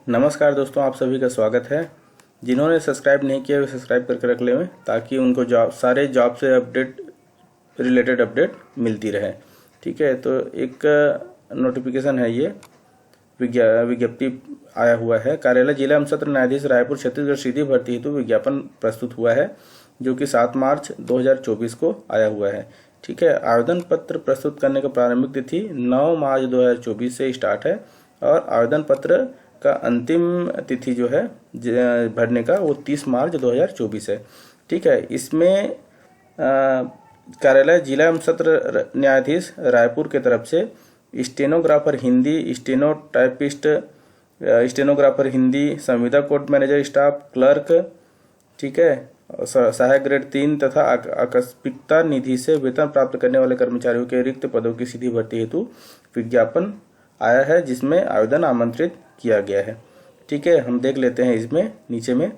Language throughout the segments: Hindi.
नमस्कार दोस्तों, आप सभी का स्वागत है। जिन्होंने सब्सक्राइब नहीं किया वे सब्सक्राइब करके रख लें ताकि उनको सारे जॉब से रिलेटेड अपडेट मिलती रहे। ठीक है, तो एक नोटिफिकेशन है, ये विज्ञप्ति आया हुआ है। कार्यालय जिला एवं सत्र न्यायाधीश रायपुर छत्तीसगढ़ सीधी भर्ती हेतु विज्ञापन प्रस्तुत हुआ है, जो कि 7 मार्च 2024 को आया हुआ है। ठीक है, आवेदन पत्र प्रस्तुत करने का प्रारंभिक तिथि 9 मार्च 2024 से स्टार्ट है और आवेदन पत्र का अंतिम तिथि जो है भरने का वो 30 मार्च 2024 है। ठीक है, इसमें कार्यालय जिला एवं सत्र न्यायाधीश रायपुर के तरफ से स्टेनोग्राफर हिंदी, स्टेनोग्राफर हिंदी, संविदा कोर्ट मैनेजर स्टाफ, क्लर्क, ठीक है, सहायक ग्रेड 3 तथा आकस्मिकता निधि से वेतन प्राप्त करने वाले कर्मचारियों के रिक्त पदों की सीधी भर्ती हेतु विज्ञापन आया है, जिसमें आवेदन आमंत्रित किया गया है। ठीक है, हम देख लेते हैं। इसमें नीचे में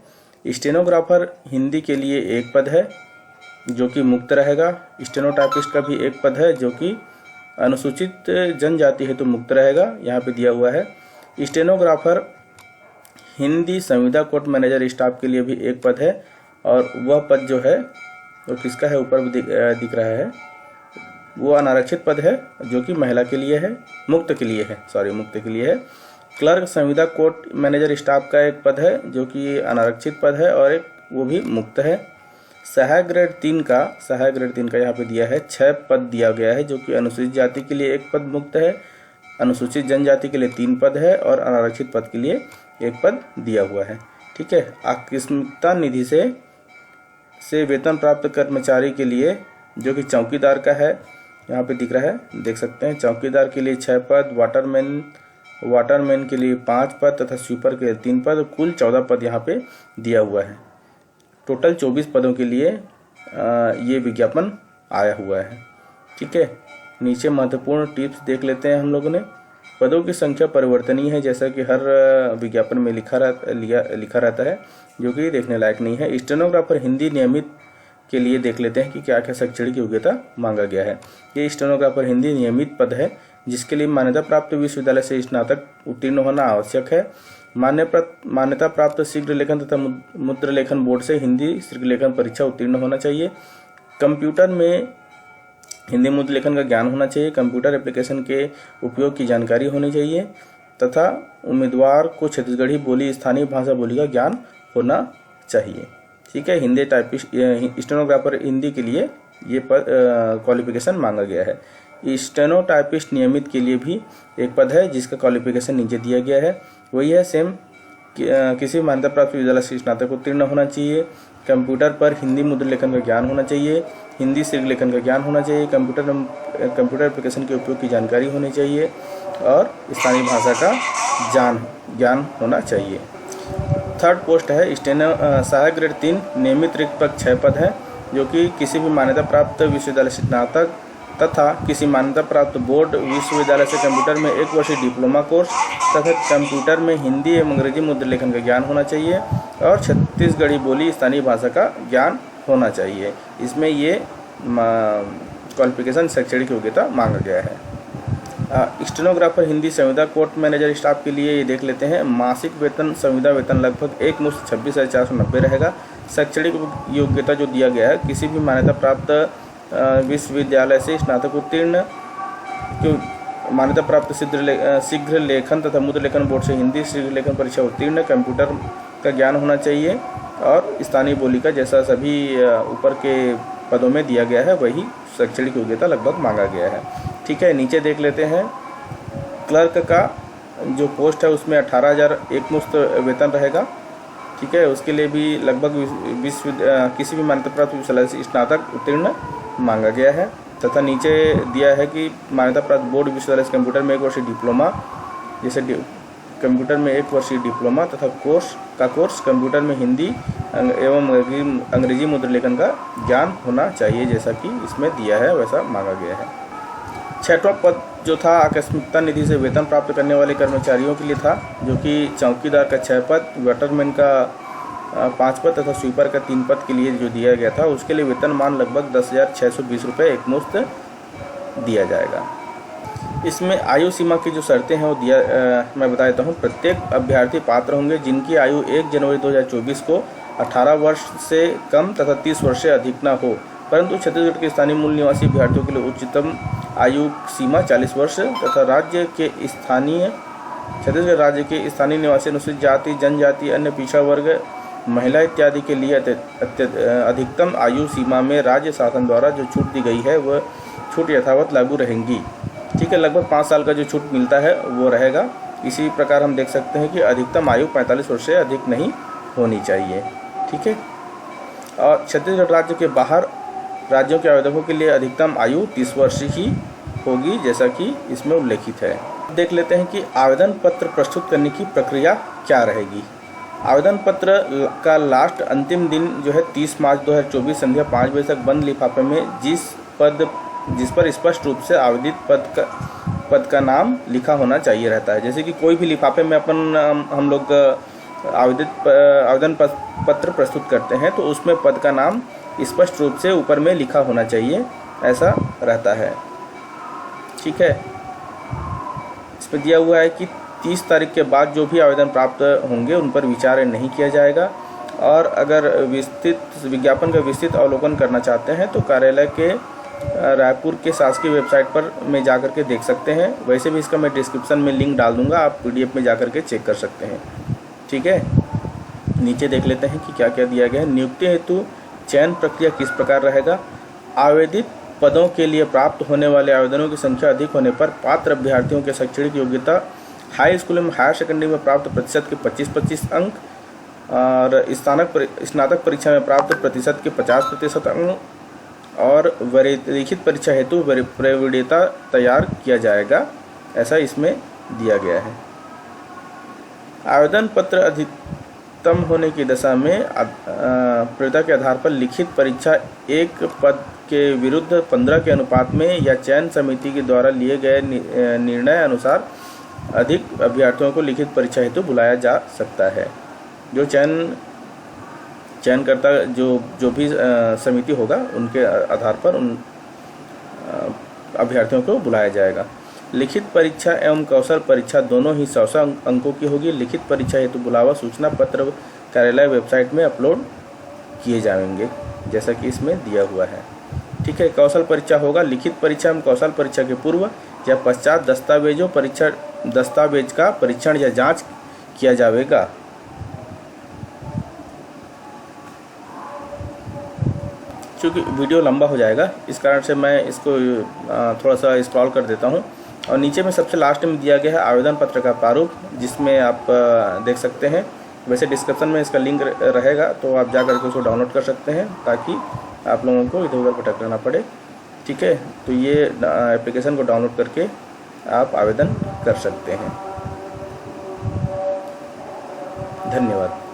स्टेनोग्राफर हिंदी के लिए एक पद है जो कि मुक्त रहेगा। स्टेनोटाइपिस्ट का भी एक पद है जो कि अनुसूचित जनजाति हेतु मुक्त रहेगा, यहाँ पे दिया हुआ है। स्टेनोग्राफर हिंदी संविदा कोर्ट मैनेजर स्टाफ के लिए भी एक पद है और वह पद जो है वो किसका है, ऊपर भी दिख रहा है, वो अनारक्षित पद है जो कि महिला के लिए है, मुक्त के लिए है। क्लर्क संविदा कोर्ट मैनेजर स्टाफ का एक पद है जो कि अनारक्षित पद है और एक वो भी मुक्त है। सहायक ग्रेड 3 का यहाँ पे दिया है 6 पद दिया गया है, जो कि अनुसूचित जाति के लिए एक पद मुक्त है, अनुसूचित जनजाति के लिए 3 पद है और अनारक्षित पद के लिए एक पद दिया हुआ है। ठीक है, आकस्मिकता निधि से वेतन प्राप्त कर्मचारी के लिए जो कि चौकीदार का है, यहाँ पे दिख रहा है, देख सकते हैं। चौकीदार के लिए 6 पद, वाटरमैन के लिए 5 पद तथा स्वीपर के लिए 3 पद, कुल 14 पद यहाँ पे दिया हुआ है। टोटल 24 पदों के लिए ये विज्ञापन आया हुआ है। ठीक है, नीचे महत्वपूर्ण टिप्स देख लेते हैं हम लोगों ने। पदों की संख्या परिवर्तनीय है, जैसा कि हर विज्ञापन में लिखा रहता है, जो कि देखने लायक नहीं है। स्टेनोग्राफर हिंदी नियमित के लिए देख लेते हैं कि क्या क्या शैक्षणिक योग्यता मांगा गया है। ये स्टेनोग्राफर हिंदी नियमित पद है, जिसके लिए मान्यता प्राप्त विश्वविद्यालय से स्नातक उत्तीर्ण होना आवश्यक है। मान्यता प्राप्त शीघ्र लेखन तथा मुद्र लेखन बोर्ड से हिंदी शीघ्र लेखन परीक्षा उत्तीर्ण होना चाहिए। कंप्यूटर में हिंदी मुद्र लेखन का ज्ञान होना चाहिए। कंप्यूटर एप्लीकेशन के उपयोग की जानकारी होनी चाहिए तथा उम्मीदवार को छत्तीसगढ़ी बोली, स्थानीय भाषा बोली का ज्ञान होना चाहिए। ठीक है, हिंदी स्टेनोग्राफर हिंदी के लिए ये क्वालिफिकेशन मांगा गया है। स्टेनोटाइपिस्ट नियमित के लिए भी एक पद है, जिसका क्वालिफिकेशन नीचे दिया गया है, वही है सेम। किसी मान्यता प्राप्त विद्यालय से स्नातक उत्तीर्ण होना चाहिए। कंप्यूटर पर हिंदी मुद्र लेखन का ज्ञान होना चाहिए, हिंदी शीघ्र लेखन का ज्ञान होना चाहिए, कंप्यूटर एप्लीकेशन के उपयोग की जानकारी होनी चाहिए और स्थानीय भाषा का ज्ञान होना चाहिए। थर्ड पोस्ट है सहायक ग्रेड 3 नियमित रिक्त पद 6 पद है, जो कि किसी भी मान्यता प्राप्त विश्वविद्यालय से स्नातक तथा किसी मान्यता प्राप्त बोर्ड विश्वविद्यालय से कंप्यूटर में 1 वर्षीय डिप्लोमा कोर्स तथा कंप्यूटर में हिंदी एवं अंग्रेजी मुद्र लेखन का ज्ञान होना चाहिए और छत्तीसगढ़ी बोली, स्थानीय भाषा का ज्ञान होना चाहिए। इसमें ये क्वालिफिकेशन शैक्षणिक योग्यता मांगा गया है। स्टेनोग्राफर हिंदी संविदा कोर्ट मैनेजर स्टाफ के लिए ये देख लेते हैं। मासिक वेतन संविदा वेतन लगभग एक मुश्त 26,490 रहेगा। शैक्षणिक योग्यता जो दिया गया है, किसी भी मान्यता प्राप्त विश्वविद्यालय से स्नातक उत्तीर्ण, मान्यता प्राप्त शीघ्र लेखन तथा मुद्र लेखन बोर्ड से हिंदी शीघ्र लेखन परीक्षा उत्तीर्ण, कंप्यूटर का ज्ञान होना चाहिए और स्थानीय बोली का, जैसा सभी ऊपर के पदों में दिया गया है, वही शैक्षणिक योग्यता लगभग मांगा गया है। ठीक है, नीचे देख लेते हैं। क्लर्क का जो पोस्ट है उसमें 18,000 एक मुश्त वेतन रहेगा। ठीक है, उसके लिए भी लगभग किसी भी मान्यता प्राप्त विश्वविद्यालय से स्नातक उत्तीर्ण मांगा गया है तथा नीचे दिया है कि मान्यता प्राप्त बोर्ड विश्वविद्यालय से कंप्यूटर में 1 वर्षीय डिप्लोमा, जैसे कंप्यूटर में 1 वर्षीय डिप्लोमा तथा कोर्स कंप्यूटर में हिंदी एवं अंग्रेजी मुद्र लेखन का ज्ञान होना चाहिए, जैसा कि इसमें दिया है वैसा मांगा गया है। 6वां पद जो था आकस्मिकता निधि से वेतन प्राप्त करने वाले कर्मचारियों के लिए था, जो कि चौकीदार का 6 पद, वाटरमैन का 5 पद तथा स्वीपर का 3 पद के लिए जो दिया गया था, उसके लिए वेतनमान लगभग 10,620 रुपये एक मुश्त दिया जाएगा। इसमें आयु सीमा की जो शर्तें हैं वो मैं बता देता हूँ। प्रत्येक अभ्यर्थी पात्र होंगे जिनकी आयु 1 जनवरी 2024 को 18 वर्ष से कम तथा 30 वर्ष से अधिक न हो, परंतु छत्तीसगढ़ के स्थानीय मूल निवासी अभ्यर्थियों के लिए उच्चतम आयु सीमा 40 वर्ष तथा छत्तीसगढ़ राज्य के स्थानीय निवासी अनुसूचित जाति, जनजाति, अन्य पिछड़ा वर्ग, महिला इत्यादि के लिए अधिकतम आयु सीमा में राज्य शासन द्वारा जो छूट दी गई है वह छूट यथावत लागू रहेंगी। ठीक है, लगभग 5 साल का जो छूट मिलता है वो रहेगा। इसी प्रकार हम देख सकते हैं कि अधिकतम आयु 45 वर्ष से अधिक नहीं होनी चाहिए। ठीक है, और छत्तीसगढ़ राज्य के बाहर राज्यों के आवेदकों के लिए अधिकतम आयु 30 वर्ष ही होगी, जैसा कि इसमें उल्लेखित है। देख लेते हैं कि आवेदन पत्र प्रस्तुत करने की प्रक्रिया क्या रहेगी। आवेदन पत्र का लास्ट अंतिम दिन जो है 30 मार्च 2024 संध्या 5 बजे तक बंद लिफाफे में जिस पर स्पष्ट रूप से आवेदित पद का नाम लिखा होना चाहिए रहता है। जैसे कि कोई भी लिफाफे में हम लोग आवेदन पत्र प्रस्तुत करते हैं तो उसमें पद का नाम स्पष्ट रूप से ऊपर में लिखा होना चाहिए, ऐसा रहता है। ठीक है, इसमें दिया हुआ है कि 30 तारीख के बाद जो भी आवेदन प्राप्त होंगे उन पर विचार नहीं किया जाएगा, और अगर विज्ञापन का विस्तृत अवलोकन करना चाहते हैं तो कार्यालय के रायपुर के शासकीय वेबसाइट पर में जाकर के देख सकते हैं। वैसे भी इसका मैं डिस्क्रिप्शन में लिंक डाल दूंगा, आप PDF में जाकर के चेक कर सकते हैं। ठीक है, नीचे देख लेते हैं कि क्या क्या दिया गया है। नियुक्ति हेतु चयन प्रक्रिया किस प्रकार रहेगा। आवेदित पदों के लिए प्राप्त होने वाले आवेदनों की संख्या अधिक होने पर पात्र अभ्यर्थियों के शैक्षणिक योग्यता हाई स्कूल एवं हायर सेकेंडरी में प्राप्त प्रतिशत के 25% अंक और स्नातक परीक्षा में प्राप्त प्रतिशत के 50% अंक और लिखित परीक्षा हेतु प्रविडेता तैयार किया जाएगा, ऐसा इसमें दिया गया है। आवेदन पत्र अधिकतम होने की दशा में प्रविडेता के आधार पर लिखित परीक्षा एक पद के विरुद्ध 15 के अनुपात में या चयन समिति के द्वारा लिए गए निर्णय अनुसार अधिक अभ्यर्थियों को लिखित परीक्षा हेतु बुलाया जा सकता है। जो चयनकर्ता जो भी समिति होगा उनके आधार पर उन अभ्यर्थियों को बुलाया जाएगा। लिखित परीक्षा एवं कौशल परीक्षा दोनों ही 100 अंकों की होगी। लिखित परीक्षा हेतु बुलावा सूचना पत्र कार्यालय वेबसाइट में अपलोड किए जाएंगे, जैसा कि इसमें दिया हुआ है। ठीक है, कौशल परीक्षा होगा। लिखित परीक्षा एवं कौशल परीक्षा के पूर्व या पश्चात दस्तावेज का परीक्षण या जांच किया जाएगा। क्योंकि वीडियो लंबा हो जाएगा इस कारण से मैं इसको थोड़ा सा स्क्रॉल कर देता हूं। और नीचे में सबसे लास्ट में दिया गया है आवेदन पत्र का प्रारूप, जिसमें आप देख सकते हैं। वैसे डिस्क्रिप्शन में इसका लिंक रहेगा, तो आप जा करके उसको डाउनलोड कर सकते हैं ताकि आप लोगों को इधर उधर भटकना ना पड़े। ठीक है, तो ये एप्लीकेशन को डाउनलोड करके आप आवेदन कर सकते हैं। धन्यवाद।